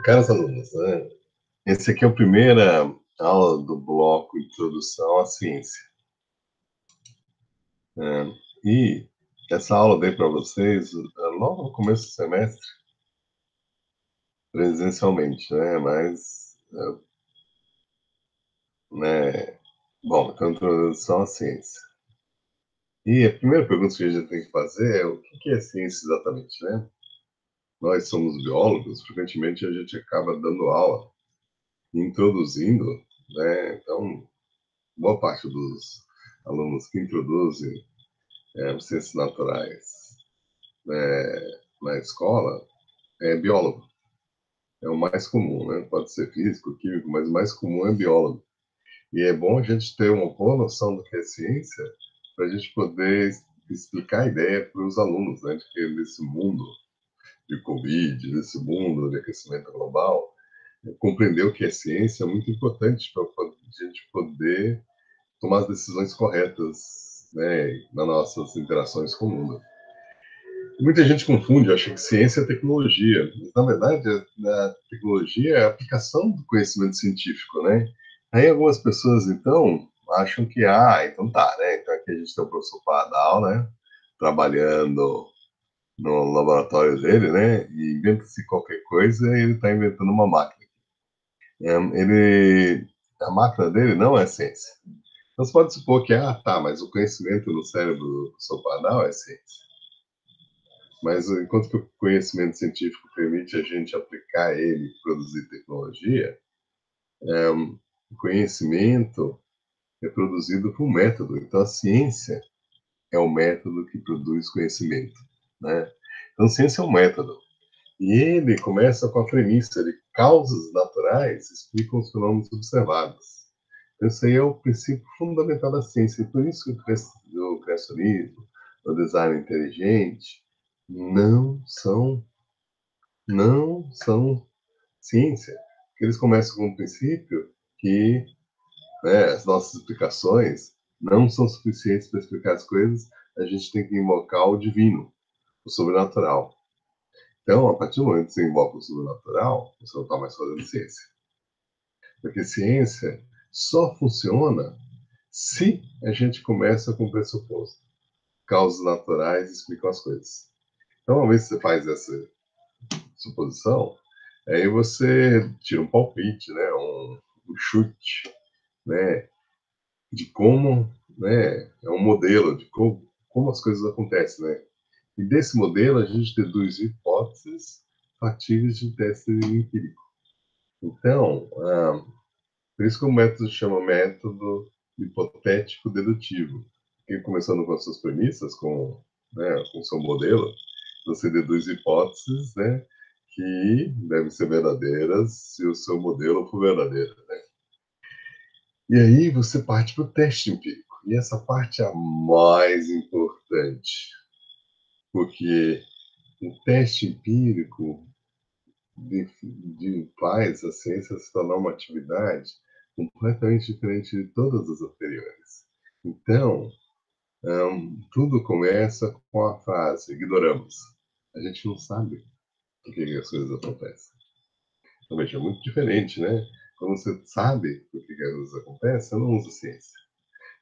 Caros alunos, né? Esse aqui é a primeira aula do bloco Introdução à Ciência, né? E essa aula eu dei para vocês logo no começo do semestre, presencialmente, né? Mas, bom, então, Introdução à Ciência. E a primeira pergunta que a gente tem que fazer é o que é ciência exatamente, né? Nós somos biólogos, frequentemente a gente acaba dando aula, introduzindo, né? Então, boa parte dos alunos que introduzem ciências naturais na escola é biólogo. É o mais comum, né? Pode ser físico, químico, mas o mais comum é biólogo. E é bom a gente ter uma boa noção do que é ciência para a gente poder explicar a ideia para os alunos, né? De que nesse mundo de Covid, nesse mundo de aquecimento global, compreender o que é ciência é muito importante para a gente poder tomar as decisões corretas, né, nas nossas interações com o mundo. Muita gente confunde, acha que ciência é tecnologia. Mas, na verdade, a tecnologia é a aplicação do conhecimento científico, né? Aí algumas pessoas, então, acham que, então tá, né? Então aqui a gente tem o professor Pardal, né? Trabalhando no laboratório dele, né? E inventa-se qualquer coisa e ele está inventando uma máquina. A máquina dele não é ciência. Então você pode supor que, tá, mas o conhecimento no cérebro do professor Pardal é ciência. Mas enquanto que o conhecimento científico permite a gente aplicar ele e produzir tecnologia, o conhecimento é produzido por um método. Então, a ciência é o método que produz conhecimento, né? Então, a ciência é um método. E ele começa com a premissa de causas naturais explicam os fenômenos observados. Então, esse aí é o princípio fundamental da ciência. E por isso que o criacionismo, o design inteligente, não são não são ciência. Eles começam com o princípio que, né, as nossas explicações não são suficientes para explicar as coisas, a gente tem que invocar o divino, o sobrenatural. Então, a partir do momento que você invoca o sobrenatural, você não está mais fazendo ciência. Porque ciência só funciona se a gente começa com o pressuposto. Causas naturais explicam as coisas. Então, uma vez que você faz essa suposição, aí você tira um palpite, né, um chute, né, de como, né, é um modelo de como as coisas acontecem, né. E desse modelo a gente deduz hipóteses factíveis de teste empírico. Então, por isso que o método se chama método hipotético dedutivo. Porque começando com as suas premissas, com o seu modelo, você deduz hipóteses, né, que devem ser verdadeiras se o seu modelo for verdadeiro, né? E aí você parte para o teste empírico. E essa parte é a mais importante, porque o teste empírico faz a ciência se tornar uma atividade completamente diferente de todas as anteriores. Então, tudo começa com a frase ignoramos. A gente não sabe por que as coisas acontecem. Então, veja, é muito diferente, né? Quando você sabe por que as coisas acontecem, você não usa ciência.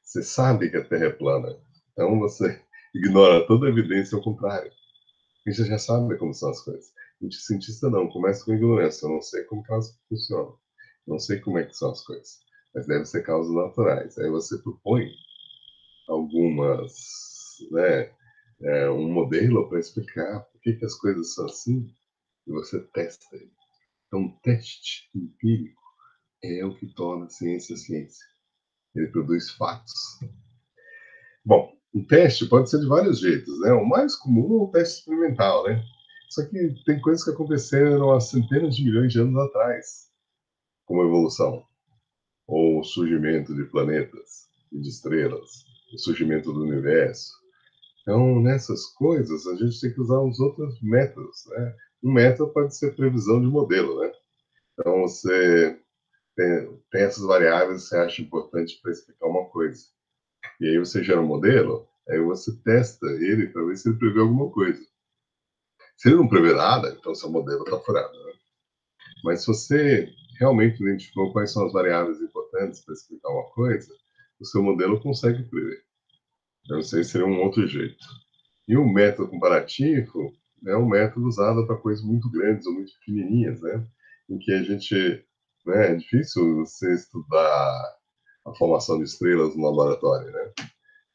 Você sabe que a Terra é plana. Então, você ignora toda a evidência ao contrário. E você já sabe como são as coisas. A gente cientista não, começa com ignorância. Eu não sei como que elas funcionam. Não sei como é que são as coisas. Mas devem ser causas naturais. Aí você propõe algumas, né, um modelo para explicar por que as coisas são assim e você testa ele. Então, o teste empírico é o que torna a ciência ciência. Ele produz fatos. Bom, o teste pode ser de vários jeitos, né? O mais comum é o teste experimental, né? Só que tem coisas que aconteceram há centenas de milhões de anos atrás, como a evolução, ou o surgimento de planetas e de estrelas, o surgimento do universo. Então, nessas coisas, a gente tem que usar os outros métodos, né? Um método pode ser previsão de modelo, né? Então, você tem essas variáveis que você acha importante para explicar uma coisa. E aí você gera um modelo, aí você testa ele para ver se ele prevê alguma coisa. Se ele não prevê nada, então seu modelo está furado, né? Mas se você realmente identificou quais são as variáveis importantes para explicar uma coisa, o seu modelo consegue prever. Então, esse seria um outro jeito. E o método comparativo é um método usado para coisas muito grandes ou muito pequenininhas, né? Em que a gente, né, é difícil você estudar a formação de estrelas no laboratório, né?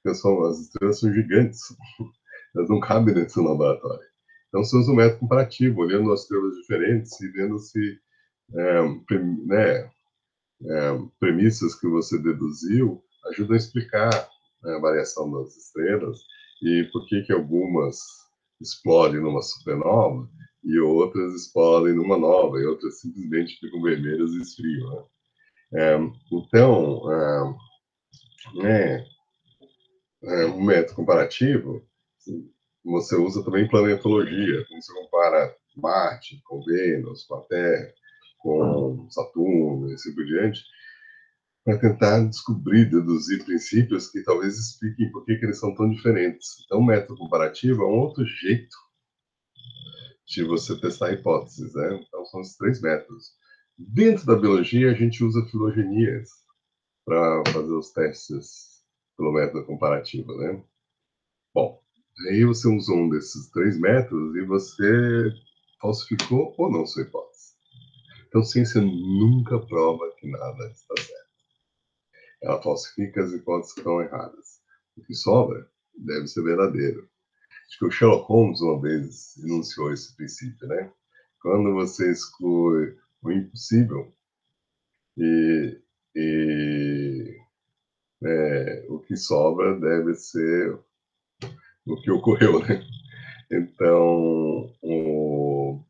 Porque as estrelas são gigantes, elas não cabem dentro do laboratório. Então, você usa o método comparativo, olhando as estrelas diferentes e vendo se, né, premissas que você deduziu ajudam a explicar, né, a variação das estrelas e por que algumas explodem numa supernova e outras explodem numa nova e outras simplesmente ficam vermelhas e esfriam, né? Então, né, um método comparativo você usa também planetologia, como você compara Marte com Vênus, com a Terra, com Saturno e assim por diante, para tentar descobrir, deduzir princípios que talvez expliquem por que eles são tão diferentes. Então, o método comparativo é um outro jeito de você testar hipóteses, né? Então, são os três métodos. Dentro da biologia, a gente usa filogenias para fazer os testes pelo método comparativo, né? Bom, aí você usou um desses três métodos e você falsificou ou não sua hipótese. Então, ciência nunca prova que nada está certo. Ela falsifica as hipóteses que estão erradas. O que sobra deve ser verdadeiro. Acho que o Sherlock Holmes uma vez enunciou esse princípio, né? Quando você exclui o impossível e, e o que sobra deve ser o que ocorreu, né? Então, o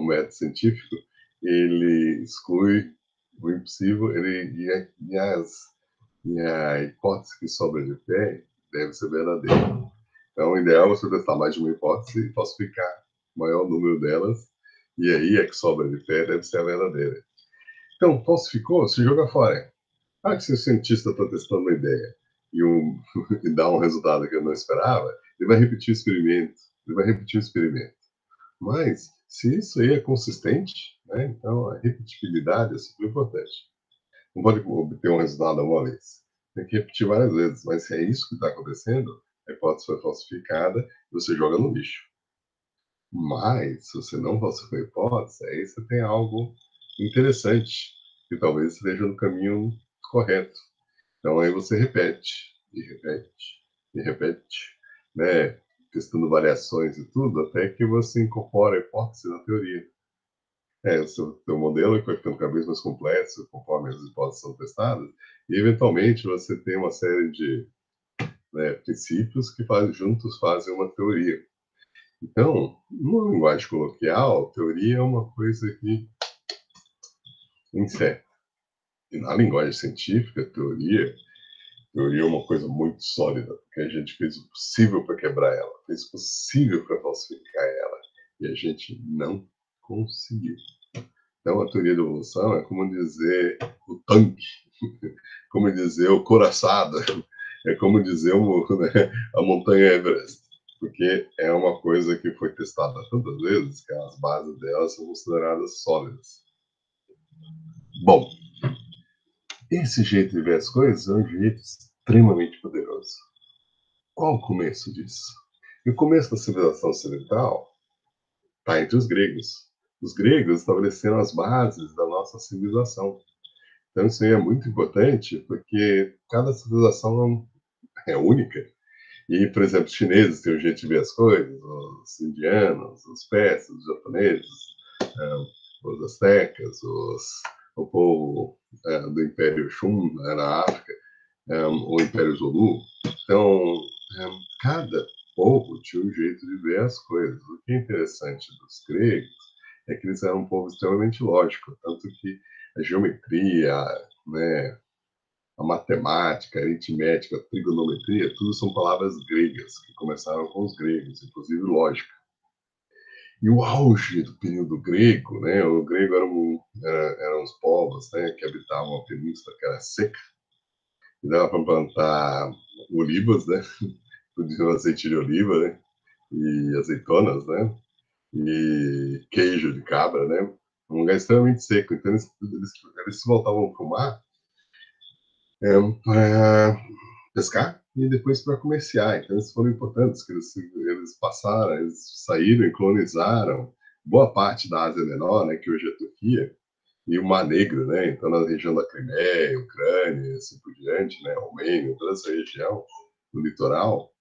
método científico ele exclui o impossível, e a hipótese que sobra de pé deve ser verdadeira. Então, o ideal é você testar mais de uma hipótese e falsificar o maior número delas, e aí a que sobra de pé deve ser a verdadeira. Então, falsificou, se joga fora. Ah, que se o cientista está testando uma ideia e, e dá um resultado que eu não esperava, ele vai repetir o experimento, ele vai repetir o experimento. Mas, se isso aí é consistente, né, então a repetibilidade é super importante. Não pode obter um resultado uma vez. Tem que repetir várias vezes. Mas se é isso que está acontecendo, a hipótese foi falsificada e você joga no lixo. Mas, se você não falsificou a hipótese, aí você tem algo interessante, que talvez esteja no caminho correto. Então, aí você repete, e repete, e repete, né? Testando variações e tudo, até que você incorpora a hipótese na teoria. O seu modelo que vai ficando cada vez mais complexo conforme as hipóteses são testadas, e eventualmente você tem uma série de, né, princípios que juntos fazem uma teoria. Então, numa linguagem coloquial, teoria é uma coisa que incerta. E na linguagem científica, teoria é uma coisa muito sólida, porque a gente fez o possível para quebrar ela, fez o possível para falsificar ela, e a gente não conseguiu. Então, a teoria da evolução é como dizer o tanque, como dizer o coraçado, é como dizer né, a montanha Everest, porque é uma coisa que foi testada tantas vezes que as bases delas são consideradas sólidas. Bom, esse jeito de ver as coisas é um jeito extremamente poderoso. Qual o começo disso? E o começo da civilização ocidental está entre os gregos. Os gregos estabeleceram as bases da nossa civilização. Então, isso aí é muito importante, porque cada civilização é única. E, por exemplo, os chineses têm um jeito de ver as coisas, os indianos, os persas, os japoneses, os astecas, o povo do Império Shun, na África, o Império Zulu. Então, cada povo tinha um jeito de ver as coisas. O que é interessante dos gregos é que eles eram um povo extremamente lógico, tanto que a geometria, né, a matemática, a aritmética, a trigonometria, tudo são palavras gregas, que começaram com os gregos, inclusive lógica. E o auge do período grego, né, o grego eram os povos, né, que habitavam a península que era seca, e dava para plantar olivas, né, produziam azeite de oliva, né, e azeitonas, né, e queijo de cabra, né. um lugar extremamente seco. Então eles se voltavam para o mar para pescar e depois para comerciar. Então eles foram importantes, que eles passaram, eles saíram e colonizaram boa parte da Ásia Menor, né, que hoje é a Turquia, e o Mar Negro, né? Então na região da Crimeia, Ucrânia, assim por diante, né, Romênia, toda essa região do litoral.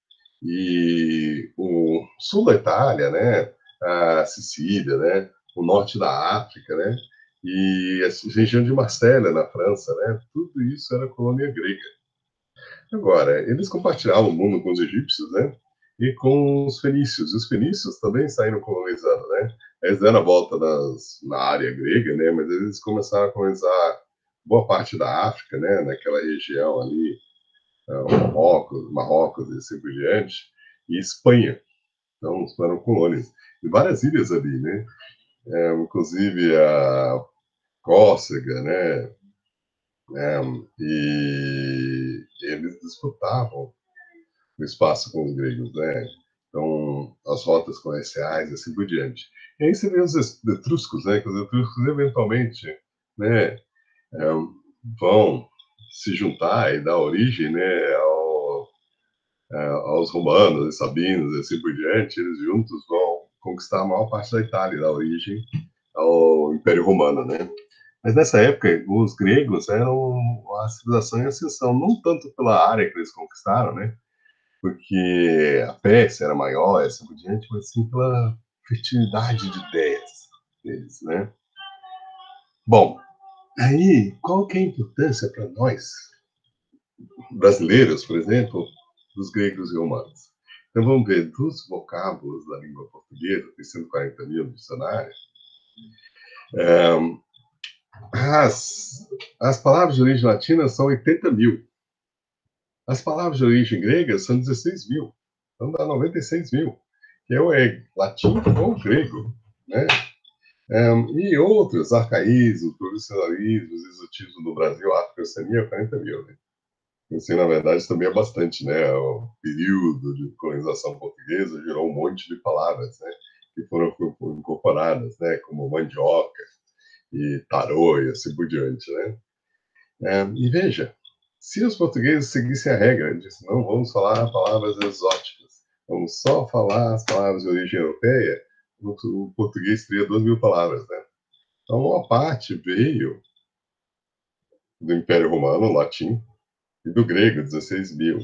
E o sul da Itália, né, a Sicília, né, o norte da África, né, e a região de Marselha, na França, né, tudo isso era colônia grega. Agora, eles compartilhavam o mundo com os egípcios, né, e com os fenícios. Os fenícios também saíram colonizando, né. Eles deram a volta na área grega, né, mas eles começaram a colonizar boa parte da África, né, naquela região ali, Marrocos e assim por diante, e Espanha. Então, foram colônias. E várias ilhas ali, né? Inclusive a Córcega, né? E eles disputavam o espaço com os gregos, né? Então, as rotas comerciais e assim por diante. E aí você vê os etruscos, né? Que os etruscos, eventualmente, né? É, vão se juntar e dar origem, né? Aos romanos e sabinos e assim por diante, eles juntos vão conquistar a maior parte da Itália, da origem ao Império Romano, né? Mas nessa época, os gregos eram a civilização em ascensão, não tanto pela área que eles conquistaram, né? Porque a Pérsia era maior e assim por diante, mas sim pela fertilidade de ideias deles, né? Bom, aí, qual que é a importância para nós, brasileiros, por exemplo, dos gregos e romanos? Então vamos ver, dos vocábulos da língua portuguesa, tem 140 mil dicionários, as, as palavras de origem latina são 80 mil. As palavras de origem grega são 16 mil. Então dá 96 mil. Que é o latim ou grego, né? E outros arcaísmos, profissionalismos, exotismos do Brasil, África e Oceania, 40 mil. Né? Assim, na verdade, também é bastante, né? O período de colonização portuguesa gerou um monte de palavras, né? Que foram incorporadas, né? Como mandioca e tarô e assim por diante, né? E veja, se os portugueses seguissem a regra de não vamos falar palavras exóticas, vamos só falar as palavras de origem europeia, o português teria 2.000 palavras, né? Então, uma parte veio do Império Romano, latim, e do grego, 16 mil.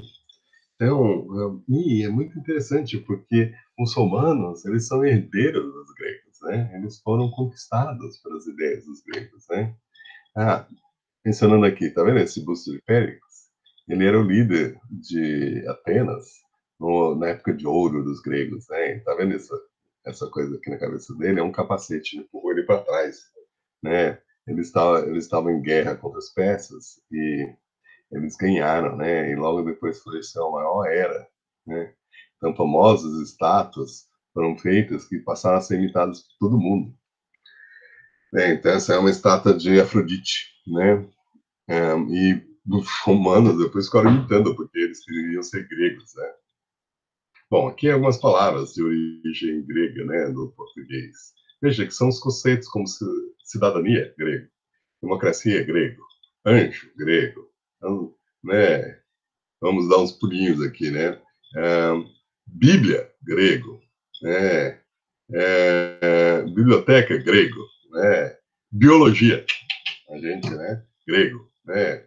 Então, e é muito interessante, porque os romanos, eles são herdeiros dos gregos, né? Eles foram conquistados pelas ideias dos gregos, né? Ah, mencionando aqui, tá vendo esse busto de Péricles? Ele era o líder de Atenas na época de ouro dos gregos, né? Tá vendo essa coisa aqui na cabeça dele? É um capacete, ele empurrou ele para trás, né? Eles estavam em guerra contra os persas e eles ganharam, né? E logo depois floresceu a maior era, né? Então, famosas estátuas foram feitas que passaram a ser imitadas por todo mundo. Então, essa é uma estátua de Afrodite, né? E os romanos depois ficaram imitando, porque eles queriam ser gregos, né? Bom, aqui algumas palavras de origem grega, né, do português. Veja que são os conceitos como cidadania, grego, democracia, grego, anjo, grego. Então, né, vamos dar uns pulinhos aqui, né? Bíblia, grego, né? Biblioteca, grego, né? Biologia, a gente, né? Grego, né?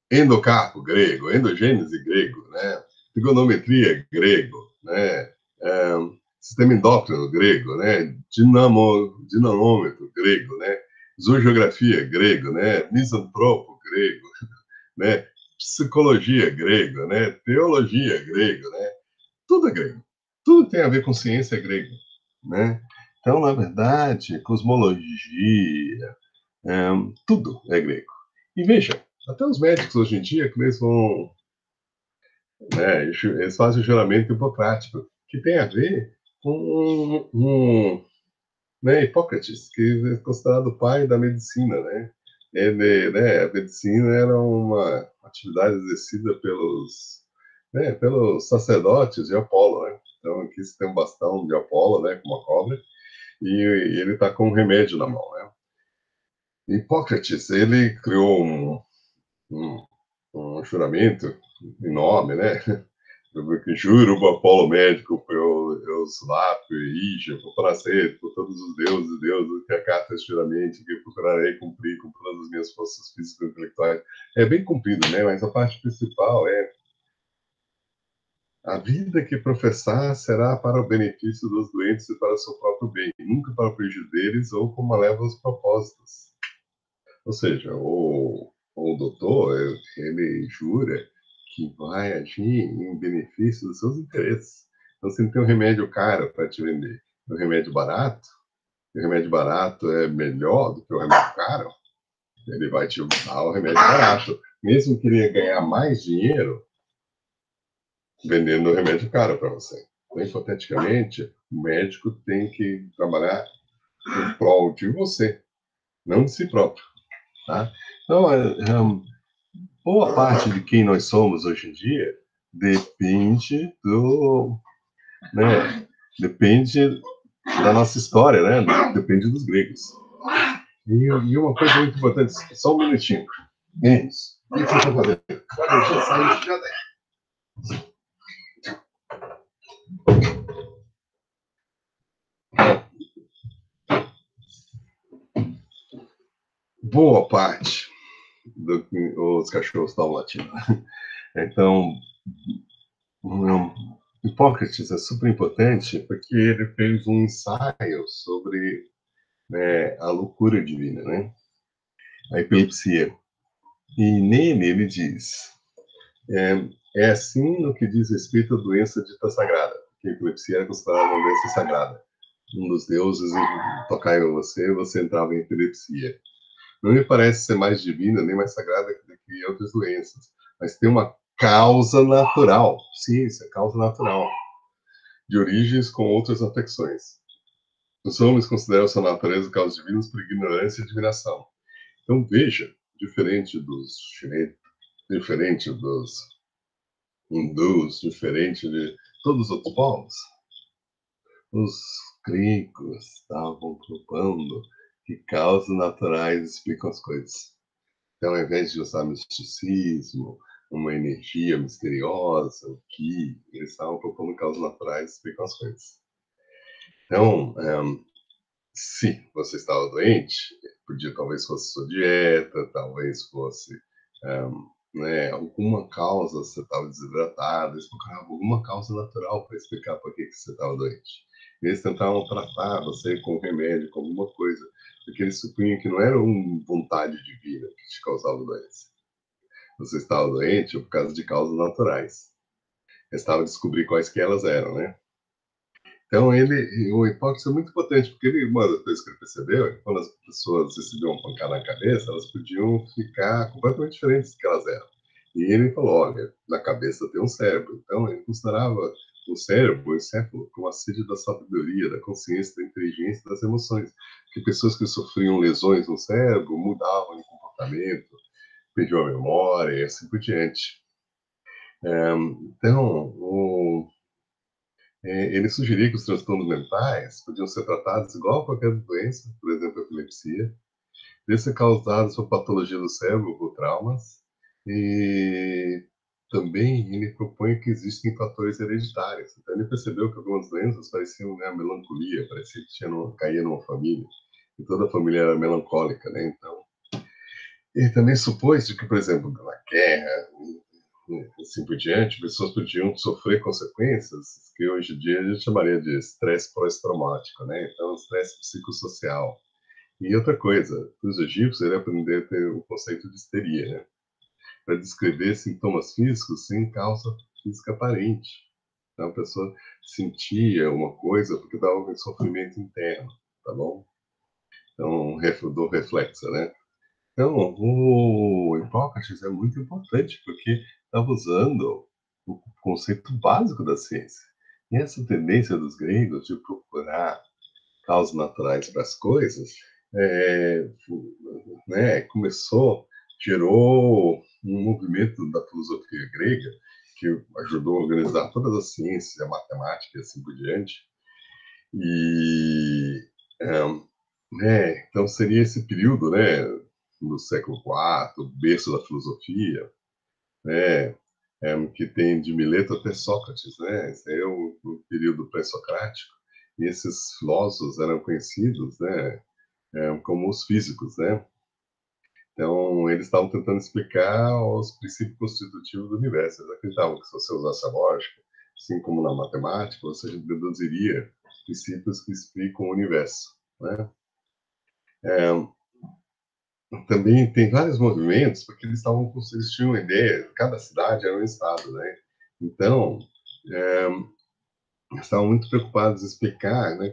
Endocarpo, grego, endogênese, grego, né? Trigonometria, grego, né? Sistema endócrino, grego, né? Dinamômetro, grego, né? Zoogeografia, grego, né? Misantropo, grego, né? Psicologia, grego, né? Teologia, grego, né? Tudo é grego. Tudo tem a ver com ciência grega, né? Então, na verdade, cosmologia, tudo é grego. E veja, até os médicos hoje em dia, que eles vão, né, eles fazem o juramento hipocrático, que tem a ver com né, Hipócrates, que é considerado o pai da medicina, né? Ele, né, a medicina era uma atividade exercida pelos sacerdotes de Apolo, né? Então aqui você tem um bastão de Apolo, né, com uma cobra, e ele está com um remédio na mão, né? Hipócrates, ele criou um, um juramento enorme, né? Eu juro por Apolo Médico, por Euslápio, Ígia, por Prazer, por todos os deuses e deusas, que a carta é juramento, que eu procurarei cumprir com todas as minhas forças físicas e intelectuais. É bem cumprido, né? Mas a parte principal é a vida que professar será para o benefício dos doentes e para o seu próprio bem, nunca para o prejuízo deles ou com malévolos propósitos. Ou seja, o doutor, ele jura que vai agir em benefício dos seus interesses. Então, se ele tem um remédio caro para te vender, um remédio barato, e o remédio barato é melhor do que o remédio caro, ele vai te dar o remédio barato. Mesmo que ele ia ganhar mais dinheiro vendendo o remédio caro para você. Então, hipoteticamente, o médico tem que trabalhar em prol de você, não de si próprio. Tá? Então, boa parte de quem nós somos hoje em dia depende né, depende da nossa história, né? Depende dos gregos. E uma coisa muito importante, só um minutinho. Isso. O que você está fazendo? Deixa eu sair já daí. Boa parte dos cachorros estão latindo. Então, um, Hipócrates é super importante porque ele fez um ensaio sobre a loucura divina, né? A epilepsia. E nele ele diz: é assim no que diz respeito à doença dita sagrada, que a epilepsia era considerada uma doença sagrada. Um dos deuses tocar em você, você entrava em epilepsia. Não me parece ser mais divina nem mais sagrada que outras doenças, mas tem uma causa natural, ciência, causa natural, de origens com outras afecções. Os homens consideram sua natureza causas divinas por ignorância e admiração. Então veja, diferente dos chineses, diferente dos hindus, diferente de todos os outros povos, os gregos estavam propondo que causas naturais explicam as coisas. Então, ao invés de usar misticismo, uma energia misteriosa, o que eles estavam propondo causas naturais explicam as coisas. Então, se você estava doente, podia talvez fosse sua dieta, talvez fosse alguma causa, você estava desidratado, eles procuravam alguma causa natural para explicar por que você estava doente. Eles tentavam tratar você com remédio, com alguma coisa, porque eles supunham que não era uma vontade divina que te causava doença. Você estava doente por causa de causas naturais. Restava descobrir quais que elas eram, né? Então, o hipócrita é muito importante, porque uma das coisas que ele percebeu é que quando as pessoas recebiam uma pancada na cabeça, elas podiam ficar completamente diferentes do que elas eram. E ele falou, olha, na cabeça tem um cérebro. Então, ele considerava o cérebro, o encéfalo, como a sede da sabedoria, da consciência, da inteligência, das emoções. Que pessoas que sofriam lesões no cérebro mudavam de comportamento, perdiam a memória e assim por diante. Então, ele sugeria que os transtornos mentais podiam ser tratados igual a qualquer doença, por exemplo, a epilepsia, devem ser causados por patologia do cérebro, por traumas, e também ele propõe que existem fatores hereditários. Então, ele percebeu que algumas doenças pareciam a melancolia, parecia que caía numa família, e toda a família era melancólica, né? Então, ele também supôs de que, por exemplo, na guerra, assim por diante, pessoas podiam sofrer consequências que hoje em dia a gente chamaria de estresse pós-traumático, né? Então, estresse psicossocial. E outra coisa, os egípcios ele aprenderam a ter o conceito de histeria, né? Para descrever sintomas físicos sem causa física aparente. Então, a pessoa sentia uma coisa porque estava com sofrimento interno, tá bom? Então, do reflexo, né? Então, o Hipócrates é muito importante porque estava usando o conceito básico da ciência. E essa tendência dos gregos de procurar causas naturais para as coisas é, gerou um movimento da filosofia grega que ajudou a organizar todas as ciências, a matemática e assim por diante. E Então seria esse período, né, no século IV, berço da filosofia, né, que tem de Mileto até Sócrates, né? Esse é o período pré-socrático. E esses filósofos eram conhecidos, né, como os físicos, né? Então, eles estavam tentando explicar os princípios constitutivos do universo. Eles acreditavam que se você usasse a lógica, assim como na matemática, você deduziria princípios que explicam o universo, né? É, também tem vários movimentos, porque eles tinham uma ideia, cada cidade era um estado, né? Então, é, estavam muito preocupados em explicar, né,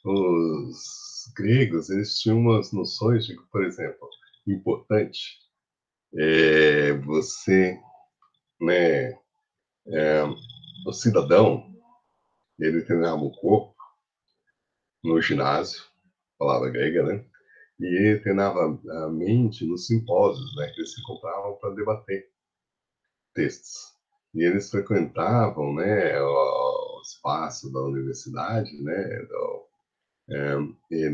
os gregos, eles tinham umas noções de que, por exemplo, importante você, né, é, o cidadão, ele treinava o corpo no ginásio, palavra grega, né, e ele treinava a mente nos simpósios, né, que eles se encontravam para debater textos. E eles frequentavam, né, o espaço da universidade, né,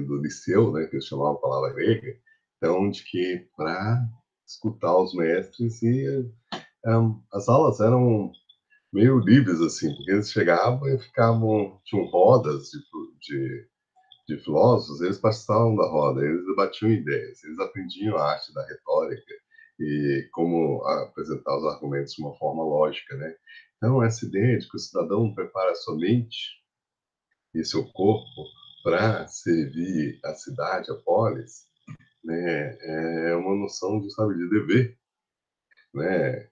do liceu, né, que eles chamavam a palavra grega, então, de que para escutar os mestres e as aulas eram meio livres, assim, porque eles chegavam e ficavam, tinham rodas de filósofos, eles participavam da roda, eles debatiam ideias, eles aprendiam a arte da retórica e como apresentar os argumentos de uma forma lógica, né? Então, essa ideia de que o cidadão prepara a sua mente e seu corpo para servir a cidade, a polis, né, é uma noção de, sabe, de dever, né?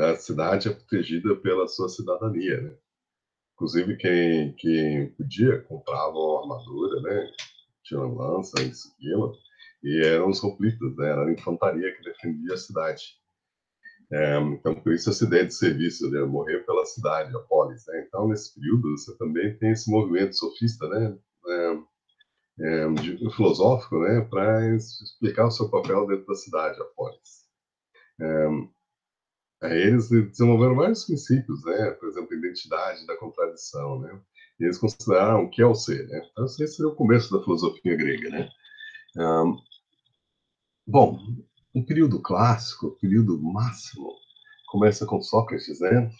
A cidade é protegida pela sua cidadania, né? Inclusive, quem podia comprava uma armadura, né? Tinha uma lança, isso, aquilo, e eram os hoplitas, né? Era a infantaria que defendia a cidade. Então, por isso essa ideia de serviço, de morrer pela cidade, a polis, né? Então, nesse período, você também tem esse movimento sofista, né? Filosófico, né? Para explicar o seu papel dentro da cidade, a polis. Aí eles desenvolveram vários princípios, né? Por exemplo, a identidade da contradição, né? E eles consideraram o que é o ser, né? Então, esse seria o começo da filosofia grega, né? Um, bom, o período clássico, o período máximo, começa com Sócrates, né?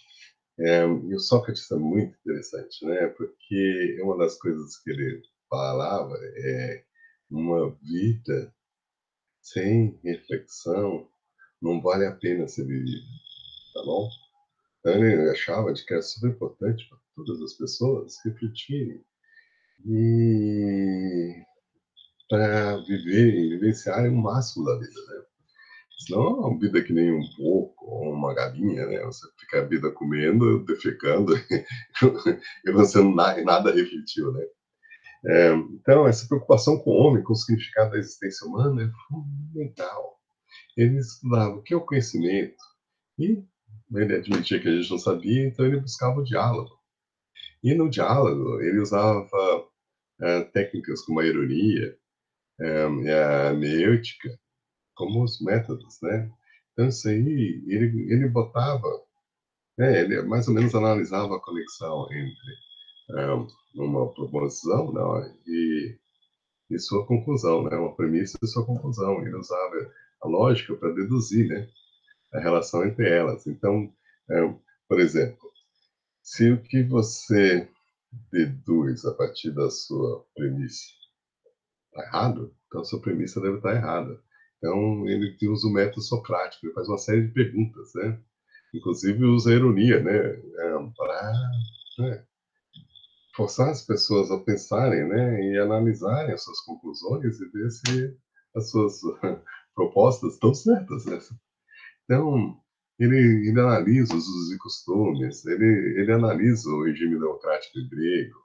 E o Sócrates é muito interessante, né? Porque uma das coisas que ele falava é uma vida sem reflexão não vale a pena ser vivida, tá bom? Então ele achava de que era super importante para todas as pessoas refletirem e para viverem, vivenciarem o máximo da vida, né? Senão é uma vida que nem um porco ou uma galinha, né? Você fica a vida comendo, defecando e você nada refletiu, né? Então, essa preocupação com o homem, com o significado da existência humana é fundamental. Ele estudava o que é o conhecimento e ele admitia que a gente não sabia, então ele buscava o diálogo. E no diálogo, ele usava técnicas como a ironia, e a meiêutica como os métodos, né? Então, isso aí, ele botava, né, ele mais ou menos analisava a conexão entre uma proposição, não, e sua conclusão, né? Uma premissa e sua conclusão. Ele usava a lógica para deduzir, né, a relação entre elas. Então, por exemplo, se o que você deduz a partir da sua premissa está errado, então a sua premissa deve estar errada. Então, ele usa o método socrático, ele faz uma série de perguntas, né? Inclusive usa a ironia, né? Para, né, forçar as pessoas a pensarem, né? E analisarem as suas conclusões e ver se as suas propostas estão certas, né? Então, ele analisa os usos e costumes, ele analisa o regime democrático grego.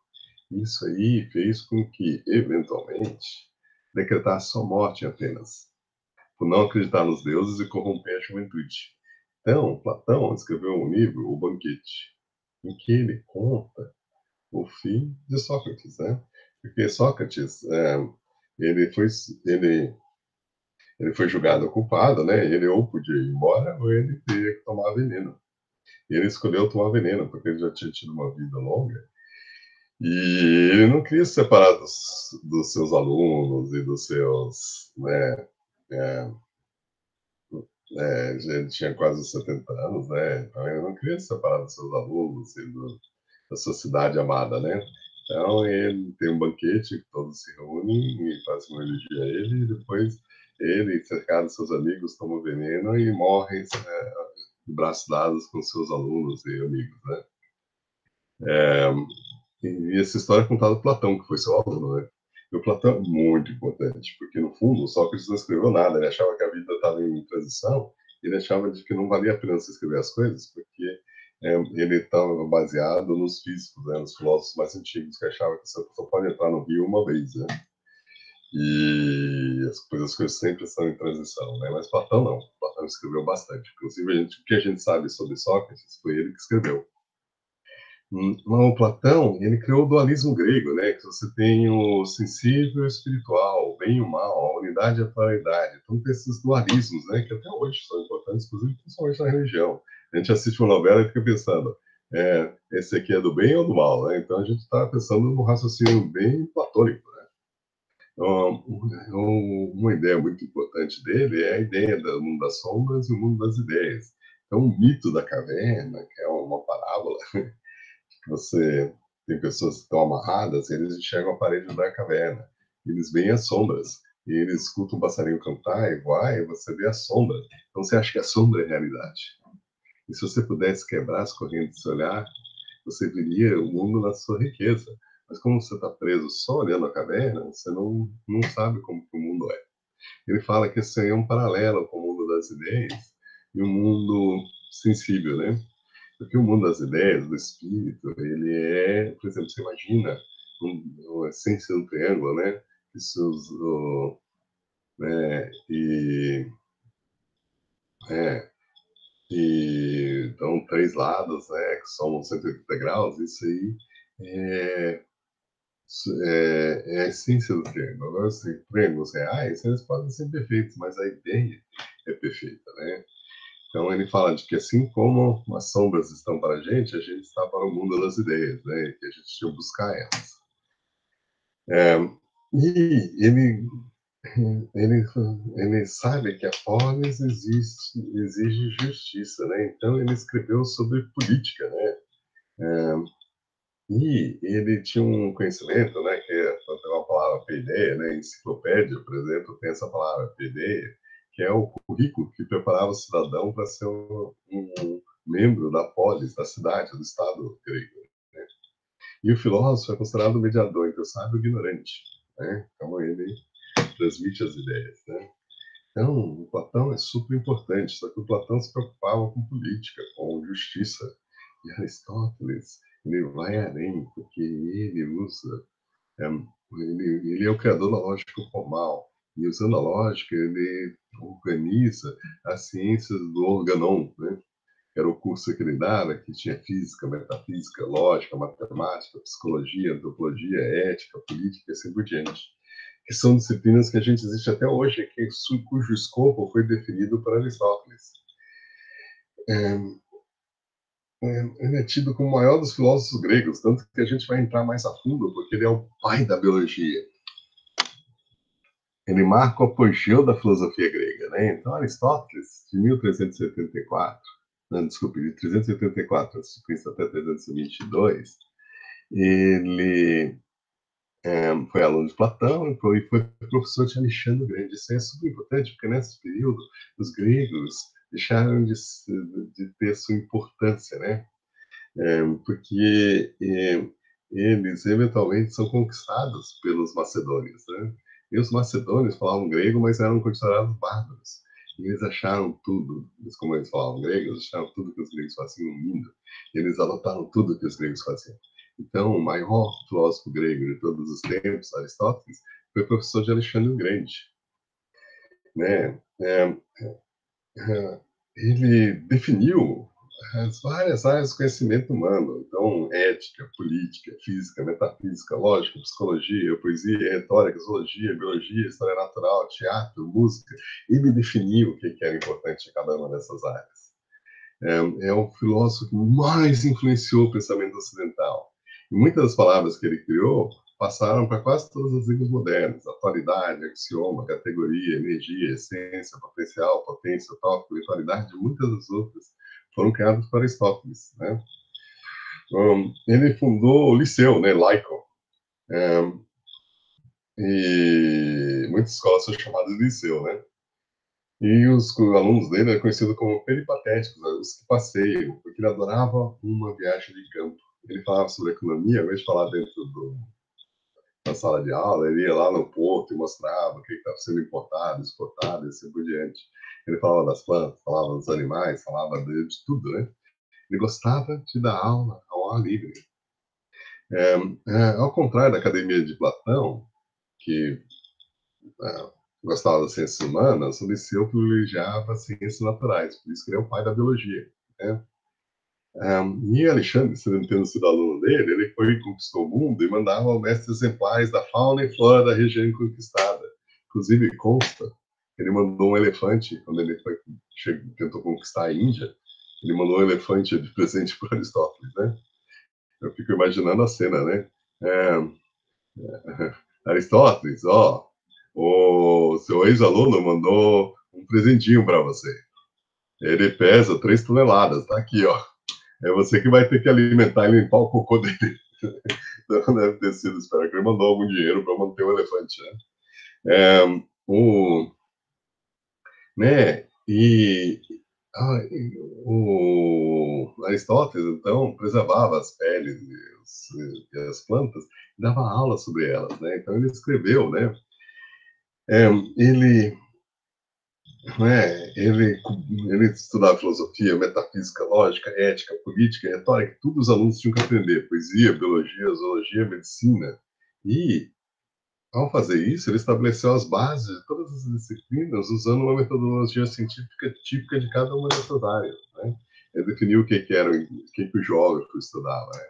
Isso aí fez com que, eventualmente, decretasse sua morte apenas, por não acreditar nos deuses e corromper a juventude. Então, Platão escreveu um livro, O Banquete, em que ele conta o fim de Sócrates, né? Porque Sócrates, ele foi, ele, ele foi julgado culpado, né? Ele ou podia ir embora ou ele teria que tomar veneno. E ele escolheu tomar veneno porque ele já tinha tido uma vida longa E ele não queria se separar dos seus alunos e dos seus, né, é, ele tinha quase 70 anos, né, então ele não queria se separar dos seus alunos e da sua cidade amada, né. Então ele tem um banquete que todos se reúnem e fazem uma elegia a ele, e depois ele, cercado de seus amigos, toma veneno e morre, de braços dados com seus alunos e amigos, né. E essa história é contada por Platão, que foi seu aluno, né. E o Platão é muito importante, porque no fundo o Sócrates não escreveu nada, ele achava que a vida estava em transição, ele achava de que não valia a pena você escrever as coisas, porque ele estava baseado nos físicos, né, nos filósofos mais antigos, que achavam que você só pode entrar no rio uma vez, né, e as coisas sempre estão em transição, né, mas Platão não, Platão escreveu bastante, inclusive o que a gente sabe sobre Sócrates foi ele que escreveu. O Platão, ele criou o dualismo grego, né, que você tem o sensível e o espiritual, o bem e o mal, a unidade e a polaridade. Então tem esses dualismos, né, que até hoje são importantes, inclusive principalmente na religião. A gente assiste uma novela e fica pensando, esse aqui é do bem ou do mal, né? Então a gente está pensando no raciocínio bem platônico, né? Então, uma ideia muito importante dele é a ideia do mundo das sombras e o mundo das ideias. Então o mito da caverna, que é uma parábola, você tem pessoas que estão amarradas, eles enxergam a parede da caverna. Eles veem as sombras. E eles escutam um passarinho cantar e voar, e você vê a sombra. Então você acha que a sombra é a realidade. E se você pudesse quebrar as correntes desse olhar, você veria o mundo na sua riqueza. Mas como você está preso só olhando a caverna, você não sabe como que o mundo é. Ele fala que esse aí é um paralelo com o mundo das ideias e o mundo sensível, né? Porque o mundo das ideias, do espírito, ele é, por exemplo, você imagina a essência do triângulo, né? Isso, né? É, então três lados, né? Que são 180 graus. Isso aí é, é a essência do triângulo. Agora, assim, triângulos reais, eles podem ser perfeitos, mas a ideia é perfeita, né? Então ele fala de que assim como as sombras estão para a gente está para o mundo das ideias, né? Que a gente tinha que buscar elas. É, e ele, ele sabe que a polis exige justiça, né? Então ele escreveu sobre política, né? E ele tinha um conhecimento, né? Que é uma palavra paideia, né? Enciclopédia, por exemplo, tem essa palavra paideia, que é o currículo que preparava o cidadão para ser um membro da polis, da cidade, do estado grego. Né? E o filósofo é considerado o mediador entre o sábio e o ignorante. Né? Então ele transmite as ideias, né? Então, o Platão é super importante, só que o Platão se preocupava com política, com justiça. E Aristóteles, ele vai além, porque ele usa, é, ele é o criador da lógica formal, e usando a lógica, ele organiza as ciências do organon, né? Que era o curso que ele dava, que tinha física, metafísica, lógica, matemática, psicologia, antropologia, ética, política e assim por diante, que são disciplinas que a gente existe até hoje, cujo escopo foi definido por Aristóteles. É, ele é tido como o maior dos filósofos gregos, tanto que a gente vai entrar mais a fundo, porque ele é o pai da biologia. Ele marca o apogeu da filosofia grega, né? Então, Aristóteles, de 1374, não, desculpe, de 384 a.C. até 322, ele foi aluno de Platão e foi professor de Alexandre o Grande. Isso é super importante, porque nesse período os gregos deixaram de ter sua importância, né? Porque eles eventualmente são conquistados pelos macedônios, né? E os macedônios falavam grego, mas eram considerados bárbaros. E eles acharam tudo, como eles falavam grego, eles acharam tudo que os gregos faziam lindo. E eles adotaram tudo que os gregos faziam. Então, o maior filósofo grego de todos os tempos, Aristóteles, foi professor de Alexandre o Grande, né? Ele definiu as várias áreas do conhecimento humano. Então, ética, política, física, metafísica, lógica, psicologia, poesia, retórica, zoologia, biologia, história natural, teatro, música. Ele definiu o que era importante em cada uma dessas áreas. É o filósofo que mais influenciou o pensamento ocidental. E muitas das palavras que ele criou passaram para quase todas as línguas modernas: atualidade, axioma, categoria, energia, essência, potencial, potência, tópico, virtualidade, e muitas das outras foram criadas por Aristóteles, né? Ele fundou o Liceu, né, laico, e muitas escolas são chamadas de Liceu, né? E os alunos dele eram conhecidos como peripatéticos, né, os que passeiam, porque ele adorava uma viagem de campo. Ele falava sobre economia, ao invés de falar dentro da sala de aula, ele ia lá no porto e mostrava o que estava sendo importado, exportado e assim por diante. Ele falava das plantas, falava dos animais, falava de tudo, né? Ele gostava de dar aula ao ar livre. Ao contrário da Academia de Platão, que gostava das ciências humanas, o Liceu privilegiava as ciências naturais, por isso que ele é o pai da biologia, né? E Alexandre, tendo sido aluno dele, ele foi e conquistou o mundo e mandava ao mestre exemplares da fauna e flora da região conquistada. Inclusive, consta que ele mandou um elefante, quando ele tentou conquistar a Índia, ele mandou um elefante de presente para Aristóteles, né? Eu fico imaginando a cena, né? É, Aristóteles, ó, o seu ex-aluno mandou um presentinho para você. Ele pesa 3 toneladas, tá aqui, ó. É você que vai ter que alimentar e limpar o cocô dele. Então deve ter sido, espero que ele mandou algum dinheiro para manter o elefante, né? É, o, né? O Aristóteles, então, preservava as peles e as plantas, e dava aula sobre elas, né? Então ele escreveu, né? É, ele ele estudava filosofia, metafísica, lógica, ética, política, retórica, tudo os alunos tinham que aprender: poesia, biologia, zoologia, medicina. E, ao fazer isso, ele estabeleceu as bases de todas as disciplinas usando uma metodologia científica típica de cada uma dessas áreas, né? Ele definiu o que o geógrafo estudava, né?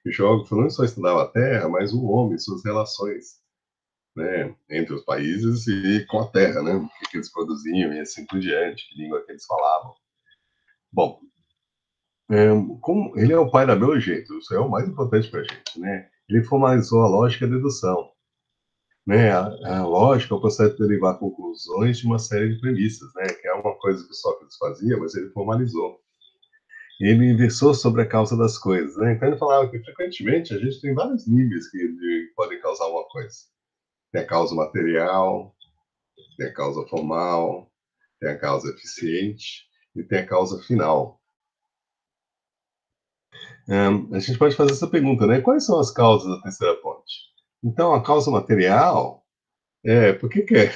O geógrafo não só estudava a Terra, mas o homem, suas relações, né, entre os países e com a terra, né, o que eles produziam e assim por diante, que língua que eles falavam. Bom, é, como ele é o pai da biologia, isso é o mais importante para a gente, né? Ele formalizou a lógica e a dedução, né? A lógica é o processo de derivar conclusões de uma série de premissas, né? Que é uma coisa que o Sócrates fazia, mas ele formalizou. Ele versou sobre a causa das coisas, né? Então ele falava que frequentemente a gente tem vários níveis que podem causar uma coisa. Tem a causa material, tem a causa formal, tem a causa eficiente e tem a causa final. A gente pode fazer essa pergunta, né? Quais são as causas da terceira ponte? Então, a causa material por que que é?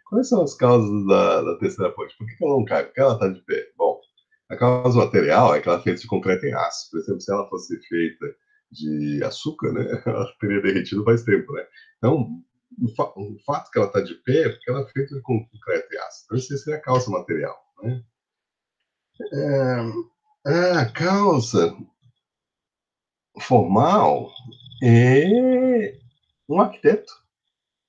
Quais são as causas da terceira ponte? Por que que ela não cai? Por que ela está de pé? Bom, a causa material é que ela é feita de concreto em aço. Por exemplo, se ela fosse feita de açúcar, né, ela teria derretido faz tempo, né? Então, o fato que ela está de pé é porque ela é feita de concreto e aço. Então, isso seria a causa material, né? A causa formal é um arquiteto.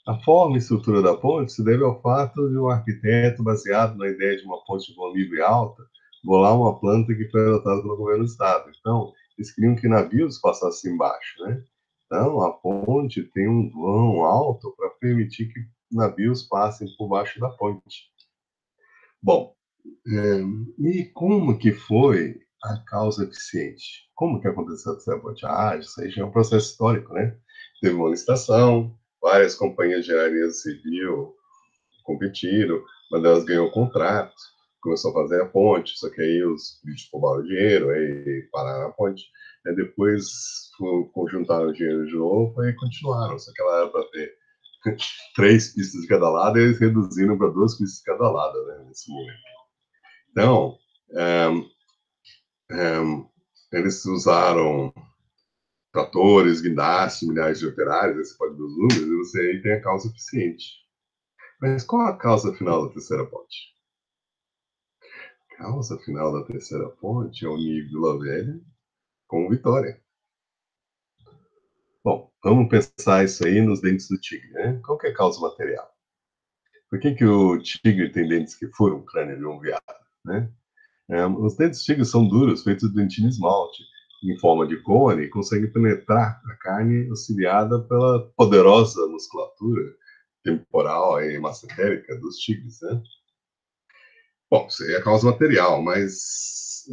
A forma e estrutura da ponte se deve ao fato de um arquiteto, baseado na ideia de uma ponte de vão livre e alta, bolar uma planta que foi adotada pelo governo do estado. Então, eles queriam que navios passassem embaixo, né? Então, a ponte tem um vão alto para permitir que navios passem por baixo da ponte. Bom, e como que foi a causa eficiente? Como que aconteceu essa ponte? Isso aí já é um processo histórico, né? Teve uma licitação, várias companhias de engenharia civil competiram, uma delas ganhou o contrato, começou a fazer a ponte, só que aí os bichos roubaram o dinheiro, aí pararam a ponte, aí depois conjuntaram o dinheiro de novo e continuaram, só que ela era para ter 3 pistas de cada lado, e eles reduziram para 2 pistas de cada lado, né, nesse momento. Então, eles usaram tratores, guindastes, milhares de operários, aí você pode ver os números, e você aí tem a causa eficiente. Mas qual a causa final da terceira ponte? A causa final da terceira ponte é unir Vila Velha com Vitória. Bom, vamos pensar isso aí nos dentes do tigre, né? Qual que é a causa material? Por que o tigre tem dentes que furam o crânio de um veado, né? Os dentes tigres são duros, feitos de dentina esmalte, em forma de cone consegue penetrar a carne auxiliada pela poderosa musculatura temporal e massetérica dos tigres, né? Bom, isso aí é a causa material, mas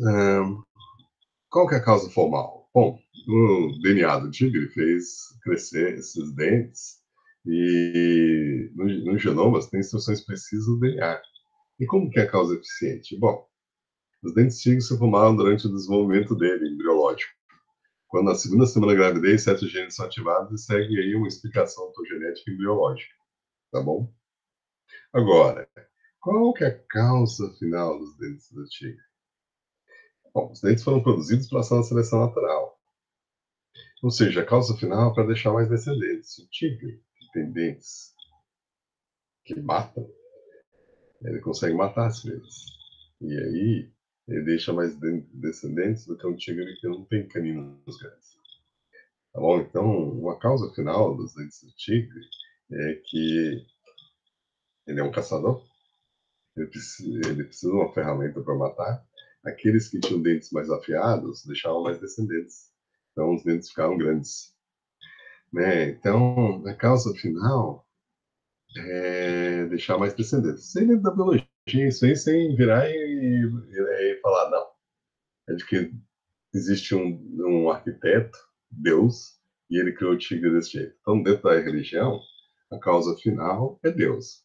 qual que é a causa formal? Bom, o DNA do tigre fez crescer esses dentes e no genoma tem instruções precisas do DNA. E como que é a causa eficiente? Bom, os dentes tigres se formaram durante o desenvolvimento dele, embriológico. Quando na segunda semana da gravidez, certos genes são ativados e segue aí uma explicação autogenética e biológica, tá bom? Agora, qual que é a causa final dos dentes do tigre? Bom, os dentes foram produzidos pela ação da seleção natural. Ou seja, a causa final é para deixar mais descendentes. O tigre, que tem dentes que matam, ele consegue matar as presas. E aí, ele deixa mais descendentes do que um tigre que não tem caninos grandes. Tá bom? Então, uma causa final dos dentes do tigre é que ele é um caçador, ele precisa de uma ferramenta para matar. Aqueles que tinham dentes mais afiados deixavam mais descendentes. Então, os dentes ficavam grandes. Né? Então, a causa final é deixar mais descendentes. Sem dentro da biologia, isso aí sem virar e falar, não. É de que existe um arquiteto, Deus, e ele criou o tigre desse jeito. Então, dentro da religião, a causa final é Deus.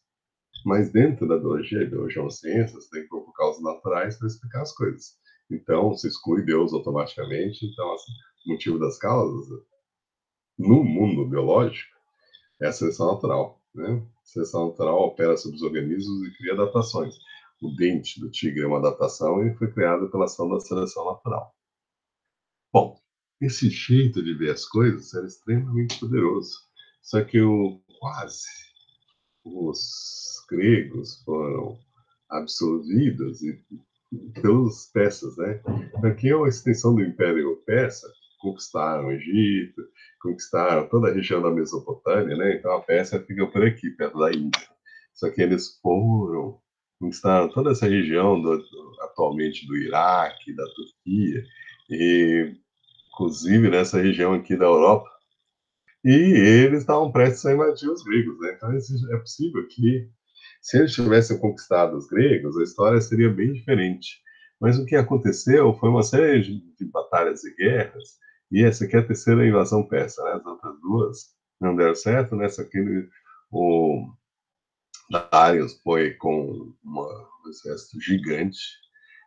Mas dentro da biologia, e biologia é uma ciência, você tem que pôr causas naturais para explicar as coisas. Então, você exclui Deus automaticamente. Então, assim, o motivo das causas, no mundo biológico, é a seleção natural. Né? A seleção natural opera sobre os organismos e cria adaptações. O dente do tigre é uma adaptação e foi criado pela ação da seleção natural. Bom, esse jeito de ver as coisas era extremamente poderoso. Só que os gregos foram absorvidos pelos persas, né? Aqui é uma extensão do Império Persa, conquistaram o Egito, conquistaram toda a região da Mesopotâmia, né? Então a Pérsia fica por aqui, perto da Índia. Só que eles foram, conquistaram toda essa região atualmente do Iraque, da Turquia, e inclusive nessa região aqui da Europa, e eles estavam prestes a invadir os gregos, né? Então é possível que, se eles tivessem conquistado os gregos, a história seria bem diferente. Mas o que aconteceu foi uma série de batalhas e guerras, e essa aqui é a terceira invasão persa, né? As outras duas não deram certo, nessa aqui o Darius foi com um exército gigante,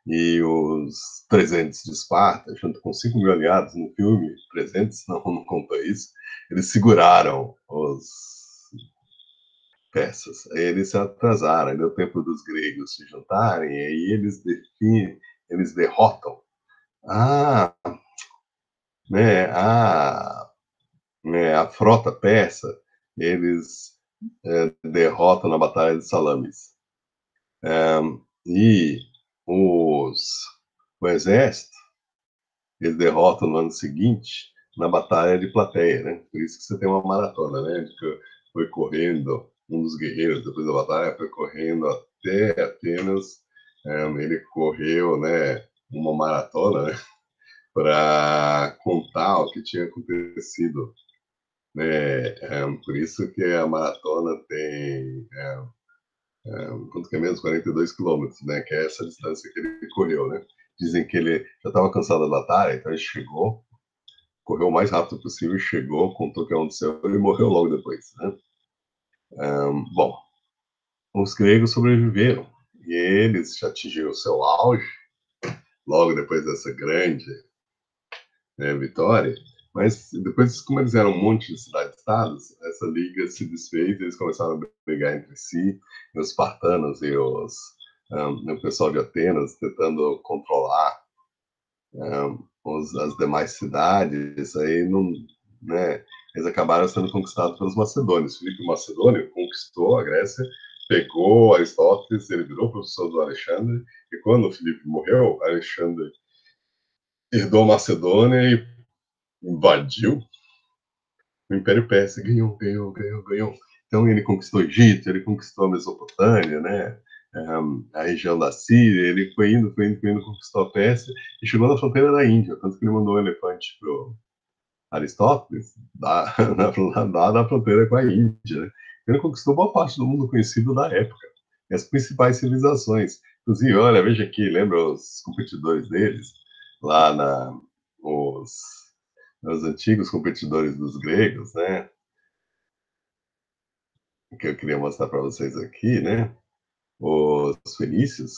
e os 300 de Esparta, junto com 5 mil aliados no filme, 300 não conta isso, eles seguraram os persas. Aí eles se atrasaram, deu tempo dos gregos se juntarem, e aí eles derrotam a, né, a frota persa, eles derrotam na Batalha de Salamis. E os, o exército eles derrotam no ano seguinte na Batalha de Plateia, né? Por isso que você tem uma maratona, né? De que foi correndo, um dos guerreiros, depois da batalha, foi correndo até Atenas. Ele correu, né? Uma maratona, né? Para contar o que tinha acontecido, né? Por isso que a maratona tem quanto que é mesmo? 42 quilômetros, né? Que é essa distância que ele correu, né? Dizem que ele já estava cansado da batalha, então ele chegou, correu o mais rápido possível, chegou, contou o que aconteceu e morreu logo depois. Né? Bom, os gregos sobreviveram e eles já atingiram o seu auge logo depois dessa grande vitória. Mas depois, como eles eram um monte de cidades-estados, essa liga se desfez e eles começaram a brigar entre si, e os espartanos e o pessoal de Atenas tentando controlar as demais cidades, aí não, né, eles acabaram sendo conquistados pelos macedônios. Filipe Macedônio conquistou a Grécia, pegou Aristóteles, ele virou professor do Alexandre, e quando o Filipe morreu, Alexandre herdou Macedônia e invadiu o Império Persa, ganhou. Então ele conquistou o Egito, ele conquistou a Mesopotâmia, né? a região da Síria, ele foi indo, conquistou a Pérsia e chegou na fronteira da Índia, tanto que ele mandou um elefante para Aristóteles, lá da fronteira com a Índia, né? Ele conquistou boa parte do mundo conhecido da época, e as principais civilizações. Inclusive, olha, veja aqui, lembra os competidores deles, lá os, os antigos competidores dos gregos, né? Que eu queria mostrar para vocês aqui, né? Os fenícios,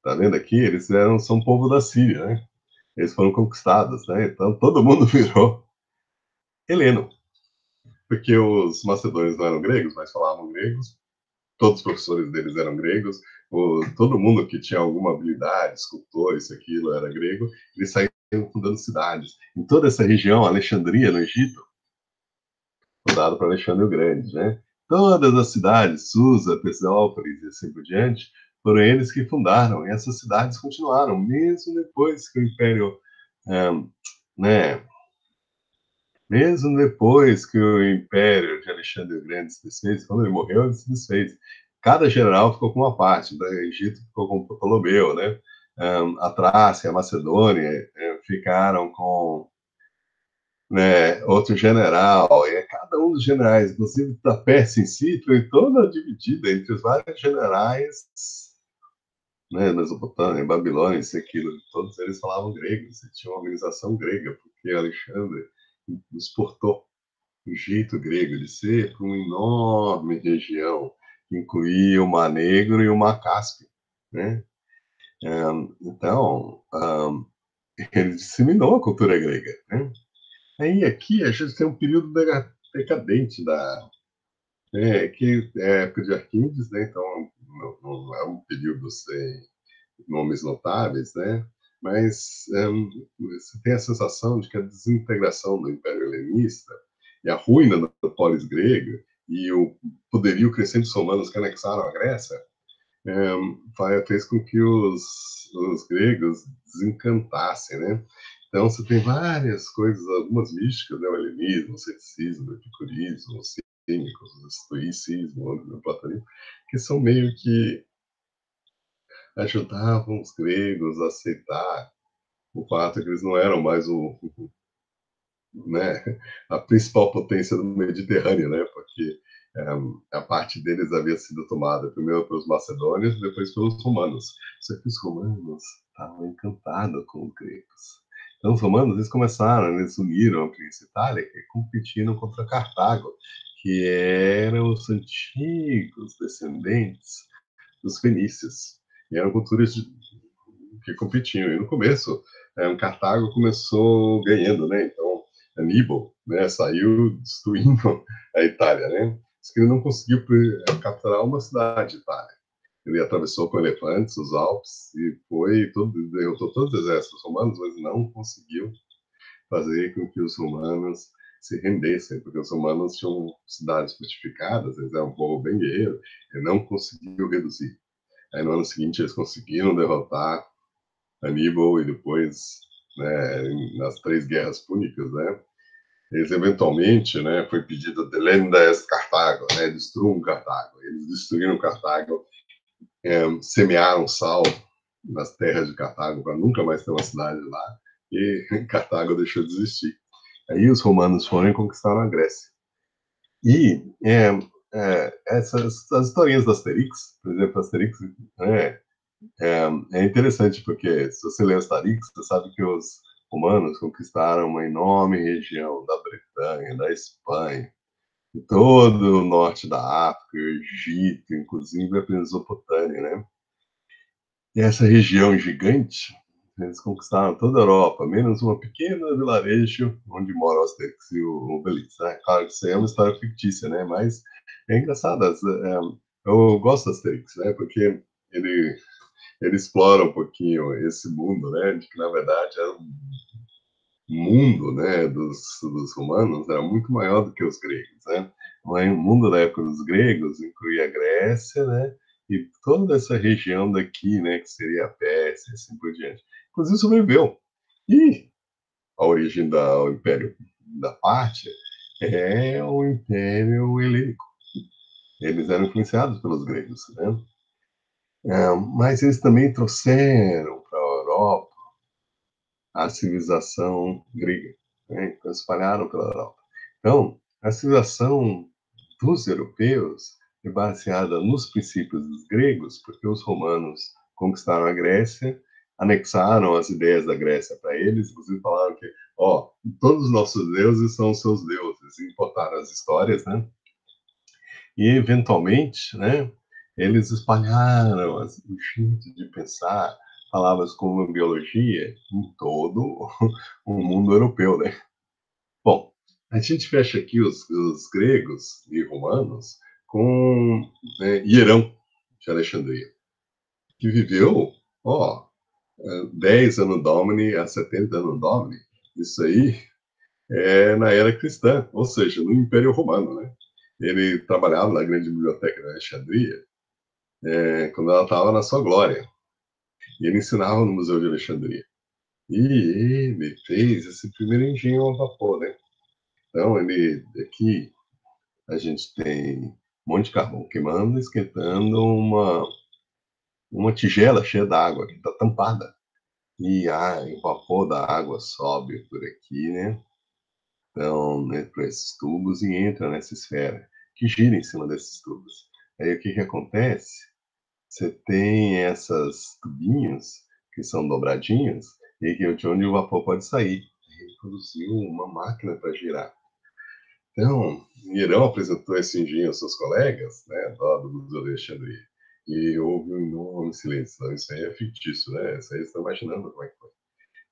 tá vendo aqui? São povo da Síria, né? Eles foram conquistados, né? Então todo mundo virou heleno, porque os macedônios não eram gregos, mas falavam gregos. Todos os professores deles eram gregos. Todo mundo que tinha alguma habilidade, escultor, isso, aquilo, era grego. Eles saíram fundando cidades. Em toda essa região, Alexandria, no Egito, fundado por Alexandre o Grande, né? Todas as cidades, Susa, Tesalópolis e assim por diante, foram eles que fundaram. E essas cidades continuaram, mesmo depois que o Império, um, né, mesmo depois que o Império de Alexandre o Grande se desfez, quando ele morreu, ele se desfez. Cada general ficou com uma parte, o Egito ficou com Ptolomeu, né? A Trácia, a Macedônia ficaram com, né, outro general, e cada um dos generais, inclusive da Pérsia em si, foi toda dividida entre os vários generais, né, Mesopotâmia, Babilônia, isso e aquilo, todos eles falavam grego, e tinha uma organização grega, porque Alexandre exportou o jeito grego de ser para uma enorme região, que incluía o Mar Negro e o Mar Cáspio, né? Então, ele disseminou a cultura grega, né? Aí aqui a gente tem um período decadente que é a época de Arquímedes, né? Então não é um período sem nomes notáveis, né? Mas você tem a sensação de que a desintegração do Império Helenista e a ruína da polis grega e o poderio crescente dos romanos que anexaram a Grécia fez com que os gregos desencantassem, né? Então você tem várias coisas, algumas místicas, né? O helenismo, o ceticismo, o epicurismo, os cínicos, o estoicismo, o platonismo, que são meio que ajudavam os gregos a aceitar o fato que eles não eram mais né, a principal potência do Mediterrâneo, né, porque a parte deles havia sido tomada primeiro pelos macedônios, depois pelos romanos. Só que os romanos estavam encantados com os gregos. Então, os romanos, eles começaram, eles uniram a Príncipe Itália, que competiram contra Cartago, que eram os antigos descendentes dos fenícios. E eram culturas que competiam. E no começo, Cartago começou ganhando, né? Então, Aníbal, né, saiu destruindo a Itália, né? Diz que ele não conseguiu capturar uma cidade de Itália. Ele atravessou com elefantes os Alpes e derrotou todos os exércitos romanos, mas não conseguiu fazer com que os romanos se rendessem, porque os romanos tinham cidades fortificadas, eles eram um povo bem guerreiro, e não conseguiu reduzir. Aí no ano seguinte eles conseguiram derrotar Aníbal e depois, né, nas três guerras púnicas, né, eles eventualmente, né, foi pedido delenda est Cartago, né, destruam Cartago. Eles destruíram Cartago, semearam sal nas terras de Cartago para nunca mais ter uma cidade lá, e Cartago deixou de existir. Aí os romanos foram e conquistaram a Grécia. E as historinhas do Asterix, por exemplo, Asterix, né, é interessante porque, se você lê Asterix, você sabe que os romanos conquistaram uma enorme região da Bretanha, da Espanha, todo o norte da África, o Egito, inclusive a Mesopotâmia, né? E essa região gigante, eles conquistaram toda a Europa, menos uma pequena vilarejo onde mora o Asterix e o Obelix, né? Claro que isso aí é uma história fictícia, né? Mas é engraçado. Eu gosto do Asterix, né? Porque ele explora um pouquinho esse mundo, né, de que na verdade era um mundo, né, dos romanos era muito maior do que os gregos, né? O mundo da época dos gregos incluía a Grécia, né, e toda essa região daqui, né, que seria a Pérsia, e assim por diante. Inclusive sobreviveu. E a origem do Império da Pártia é o Império Helênico. Eles eram influenciados pelos gregos, né? Mas eles também trouxeram para a Europa a civilização grega, né? Então espalharam pela Europa. Então, a civilização dos europeus é baseada nos princípios dos gregos, porque os romanos conquistaram a Grécia, anexaram as ideias da Grécia para eles, inclusive falaram que, ó, todos os nossos deuses são os seus deuses, e importaram as histórias, né? E, eventualmente, né, eles espalharam o jeito de pensar, palavras como biologia, em todo o mundo europeu, né? Bom, a gente fecha aqui os gregos e romanos com Hierão de Alexandria, que viveu, ó, 10 anos Domini a 70 anos Domini. Isso aí é na era cristã, ou seja, no Império Romano, né? Ele trabalhava na grande biblioteca de Alexandria, quando ela estava na sua glória. E ele ensinava no Museu de Alexandria. E ele fez esse primeiro engenho a vapor, né? Então, ele aqui a gente tem um monte de carvão queimando, esquentando uma tigela cheia d'água que está tampada. E o vapor da água sobe por aqui, né? Então, né, por esses tubos e entra nessa esfera que gira em cima desses tubos. Aí o que que acontece? Você tem essas tubinhos que são dobradinhos e que é de onde o vapor pode sair. Ele produziu uma máquina para girar. Então, Irão apresentou esse engenho aos seus colegas, né, lá do Museu de Alexandria, e houve um enorme silêncio. Então, isso aí é fictício, né? Isso aí você está imaginando como é que foi.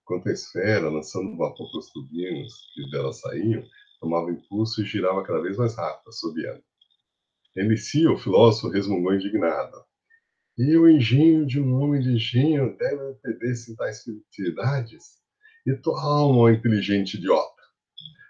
Enquanto a esfera, lançando vapor para os tubinhos que dela saíam, tomava impulso e girava cada vez mais rápido, assobiando. Elicio, o filósofo, resmungou indignado. E o engenho de um homem de engenho deve perder-se em tais futilidades? E tua alma, ó inteligente idiota?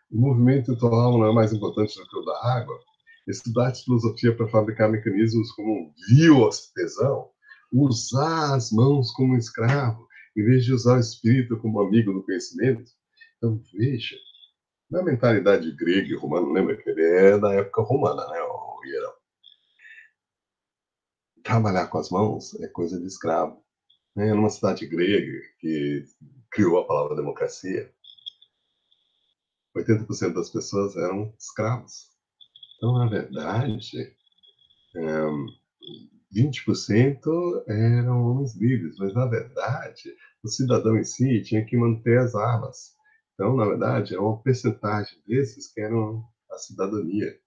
O movimento de tua alma não é mais importante do que o da água? Estudar filosofia para fabricar mecanismos como um vil artesão? Usar as mãos como um escravo, em vez de usar o espírito como amigo do conhecimento? Então, veja, na mentalidade grega e romana, lembra que ele é da época romana, né, o Hierão? Trabalhar com as mãos é coisa de escravo. Né? Numa cidade grega que criou a palavra democracia, 80% das pessoas eram escravos. Então, na verdade, 20% eram homens livres, mas, na verdade, o cidadão em si tinha que manter as armas. Então, na verdade, é uma percentagem desses que eram a cidadania.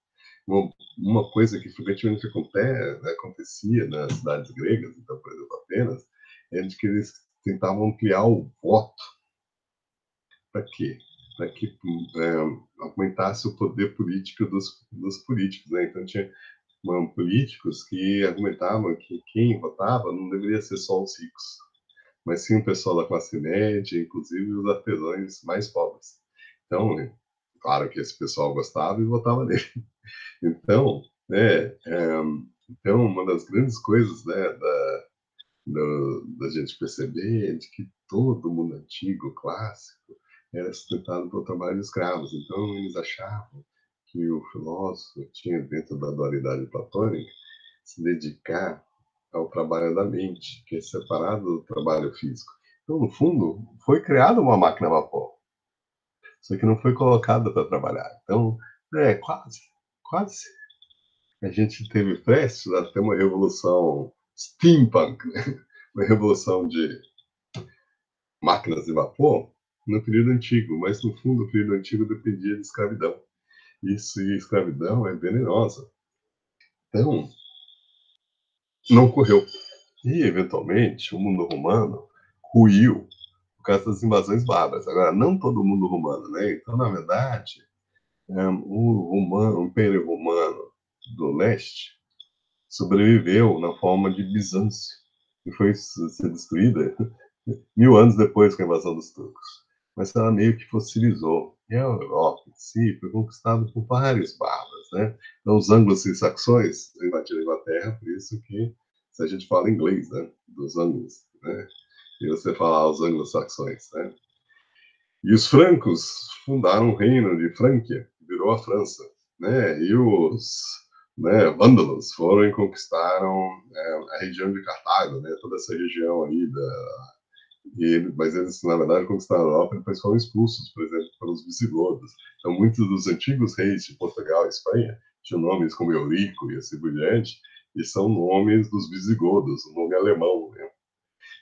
Uma coisa que frequentemente acontecia nas cidades gregas, então, por exemplo, Atenas, é de que eles tentavam ampliar o voto. Para quê? Para que aumentasse o poder político dos políticos. Né? Então, tinha políticos que argumentavam que quem votava não deveria ser só os ricos, mas sim o pessoal da classe média, inclusive os artesãos mais pobres. Então, claro que esse pessoal gostava e votava nele. Então, então uma das grandes coisas, né, da gente perceber é de que todo mundo antigo, clássico, era sustentado pelo trabalho de escravos. Então, eles achavam que o filósofo tinha, dentro da dualidade platônica, se dedicar ao trabalho da mente, que é separado do trabalho físico. Então, no fundo, foi criada uma máquina a vapor, só que não foi colocada para trabalhar. Então, quase, quase. A gente teve prestes até uma revolução steampunk, né? Uma revolução de máquinas de vapor no período antigo, mas no fundo o período antigo dependia de escravidão. Isso e escravidão é venenosa. Então, não ocorreu. E, eventualmente, o mundo romano ruiu por causa das invasões bárbaras. Agora, não todo mundo romano, né? Então, na verdade, o Império Romano do Leste sobreviveu na forma de Bizâncio, que foi ser destruída 1000 anos depois da invasão dos turcos. Mas ela meio que fossilizou. E a Europa em si foi conquistada por vários bárbaros, né? Então, os anglos e saxões invadiram a Inglaterra, por isso que, se a gente fala inglês, né? Dos anglos, né? E você fala os anglo-saxões, né? E os francos fundaram o reino de Franquia, que virou a França, né? E né, vândalos foram e conquistaram a região de Cartago, né, toda essa região aí mas eles na verdade conquistaram a Europa e depois foram expulsos, por exemplo, pelos visigodos. Então muitos dos antigos reis de Portugal e Espanha tinham nomes como Eurico e assim por diante, e são nomes dos visigodos, um nome alemão, né?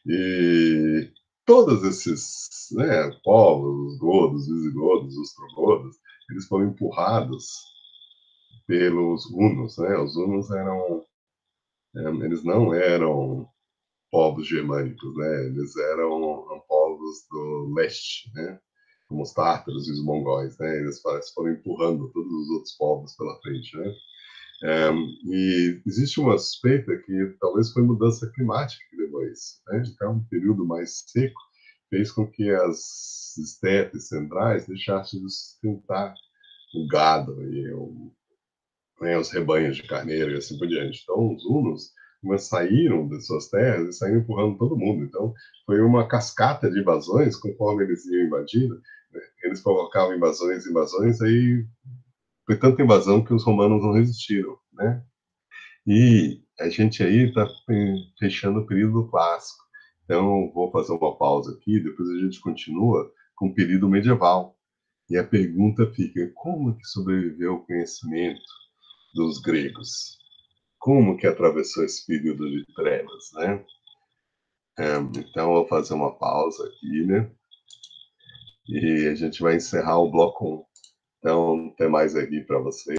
E todos esses, né, povos, os godos, visigodos, os ostrogodos, eles foram empurrados pelos hunos, né? Os hunos eles não eram povos germânicos, né? Eles eram povos do leste, né? Como os tártaros e os mongóis, né? Eles foram empurrando todos os outros povos pela frente, né? E existe uma suspeita que talvez foi mudança climática que levou a isso, né? Então, um período mais seco fez com que as estepes centrais deixassem de sustentar o gado né, os rebanhos de carneiro e assim por diante. Então, os hunos saíram de suas terras e saíram empurrando todo mundo. Então, foi uma cascata de invasões, conforme eles iam invadindo, né? Eles provocavam invasões, aí foi tanta invasão que os romanos não resistiram, né? E a gente aí está fechando o período clássico. Então, vou fazer uma pausa aqui, depois a gente continua com o período medieval. E a pergunta fica: como que sobreviveu o conhecimento dos gregos? Como que atravessou esse período de trevas, né? Então, eu vou fazer uma pausa aqui, né? E a gente vai encerrar o bloco 1. Então, tem mais aqui para você.